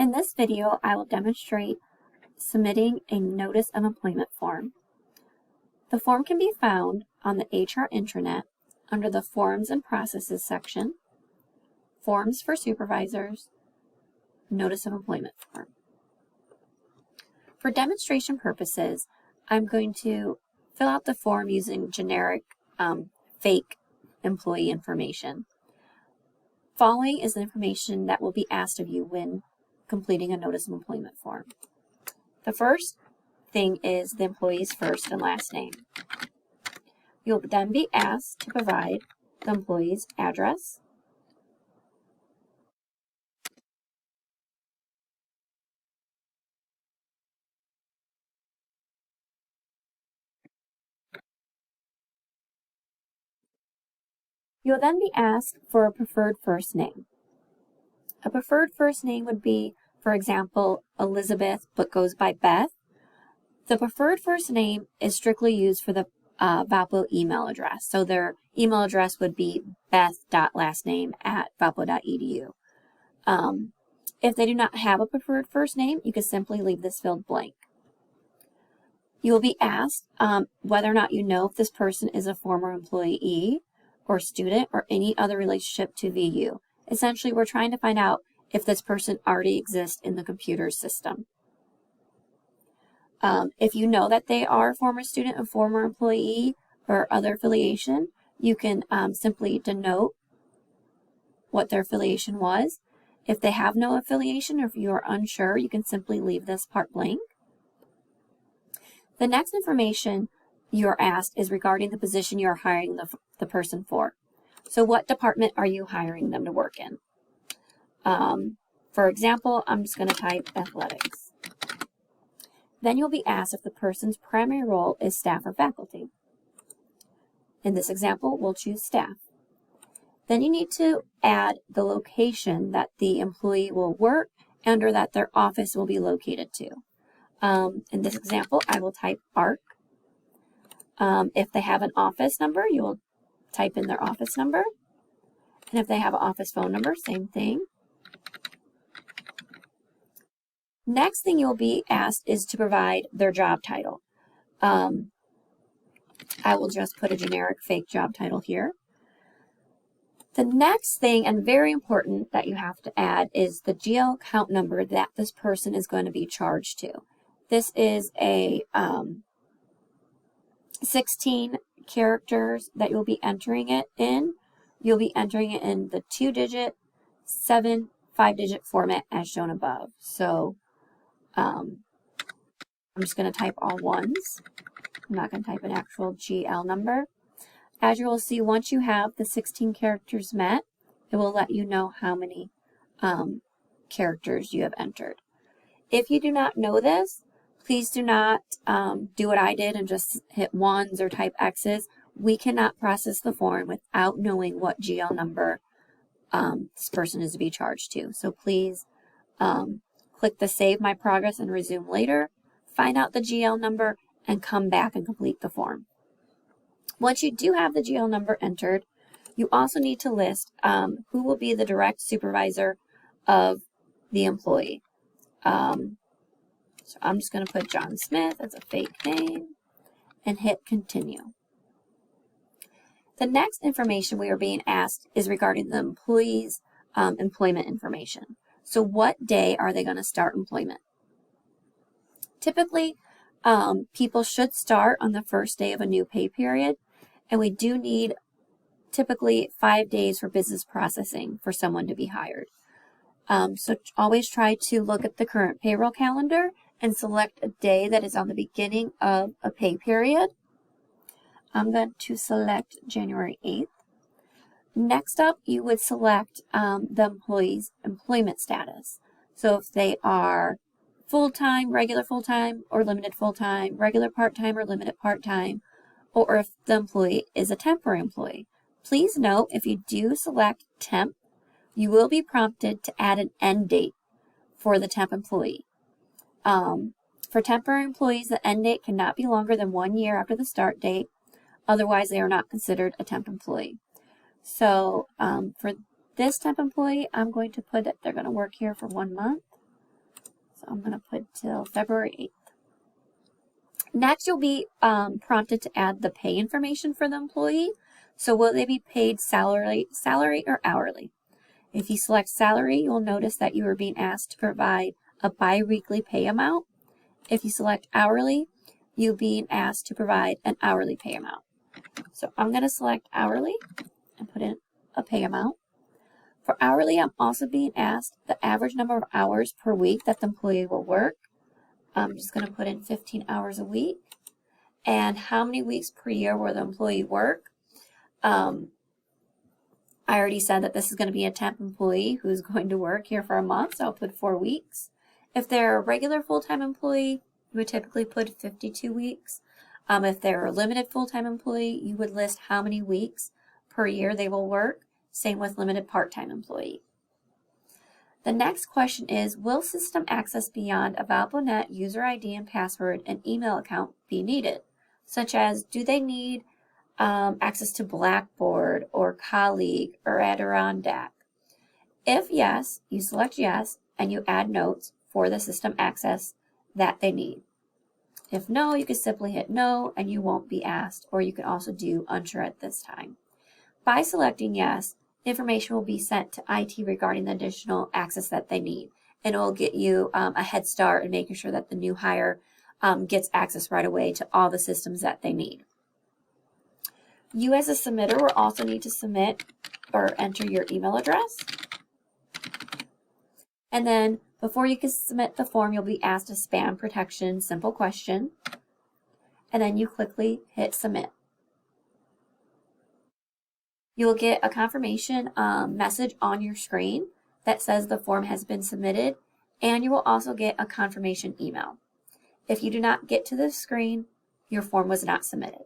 In this video, I will demonstrate submitting a Notice of Employment form. The form can be found on the HR intranet under the Forms and Processes section, Forms for Supervisors, Notice of Employment form. For demonstration purposes, I'm going to fill out the form using generic fake employee information. Following is the information that will be asked of you when completing a Notice of Employment form. The first thing is the employee's first and last name. You'll then be asked to provide the employee's address, you'll then be asked for a preferred first name. A preferred first name would be, for example, Elizabeth, but goes by Beth. The preferred first name is strictly used for the Valpo email address. So their email address would be beth.lastname@valpo.edu. If they do not have a preferred first name, you can simply leave this field blank. You will be asked whether or not you know if this person is a former employee or student or any other relationship to VU. Essentially, we're trying to find out if this person already exists in the computer system. If you know that they are a former student, a former employee, or other affiliation, you can simply denote what their affiliation was. If they have no affiliation, or if you are unsure, you can simply leave this part blank. The next information you are asked is regarding the position you are hiring the person for. So what department are you hiring them to work in? For example, I'm just going to type athletics. Then you'll be asked if the person's primary role is staff or faculty. In this example, we'll choose staff. Then you need to add the location that the employee will work and or that their office will be located to. In this example, I will type ARC. If they have an office number, you will type in their office number. And if they have an office phone number, same thing. Next thing you'll be asked is to provide their job title. I will just put a generic fake job title here. The next thing, and very important, that you have to add is the GL account number that this person is going to be charged to. This is a 16 characters that you'll be entering it in. You'll be entering it in the 2-digit, 7, 5-digit format as shown above. So I'm just going to type all ones. I'm not going to type an actual GL number. As you will see, once you have the 16 characters met, it will let you know how many characters you have entered. If you do not know this, please do not do what I did and just hit ones or type X's. We cannot process the form without knowing what GL number this person is to be charged to. So please click the Save My Progress and Resume Later, find out the GL number, and come back and complete the form. Once you do have the GL number entered, you also need to list who will be the direct supervisor of the employee. So I'm just going to put John Smith as a fake name and hit Continue. The next information we are being asked is regarding the employee's employment information. So what day are they going to start employment? Typically, people should start on the first day of a new pay period, and we do need typically 5 days for business processing for someone to be hired. So always try to look at the current payroll calendar and select a day that is on the beginning of a pay period. I'm going to select January 8th. Next up, you would select the employee's employment status. So if they are full-time, regular full-time, or limited full-time, regular part-time, or limited part-time, or if the employee is a temporary employee. Please note, if you do select temp, you will be prompted to add an end date for the temp employee. For temporary employees, the end date cannot be longer than 1 year after the start date. Otherwise, they are not considered a temp employee. So for this temp employee, I'm going to put that they're going to work here for 1 month. So I'm going to put till February 8th. Next, you'll be prompted to add the pay information for the employee. So will they be paid salary or hourly? If you select salary, you'll notice that you are being asked to provide a bi-weekly pay amount. If you select hourly, you're being asked to provide an hourly pay amount. So I'm going to select hourly and put in a pay amount. For hourly, I'm also being asked the average number of hours per week that the employee will work. I'm just going to put in 15 hours a week. And how many weeks per year will the employee work? I already said that this is going to be a temp employee who's going to work here for a month, so I'll put 4 weeks. If they're a regular full-time employee, you would typically put 52 weeks. If they're a limited full-time employee, you would list how many weeks per year they will work. Same with limited part-time employee. The next question is, will system access beyond a Valpo.net user ID and password and email account be needed? Such as, do they need access to Blackboard or Colleague or Adirondack? If yes, you select yes and you add notes for the system access that they need. If no, you can simply hit no and you won't be asked, or you can also do unsure at this time. By selecting yes, information will be sent to IT regarding the additional access that they need, and it will get you a head start in making sure that the new hire gets access right away to all the systems that they need. You as a submitter will also need to submit or enter your email address. And then before you can submit the form, you'll be asked a spam protection simple question. And then you quickly hit submit. You will get a confirmation message on your screen that says the form has been submitted, and you will also get a confirmation email. If you do not get to this screen, your form was not submitted.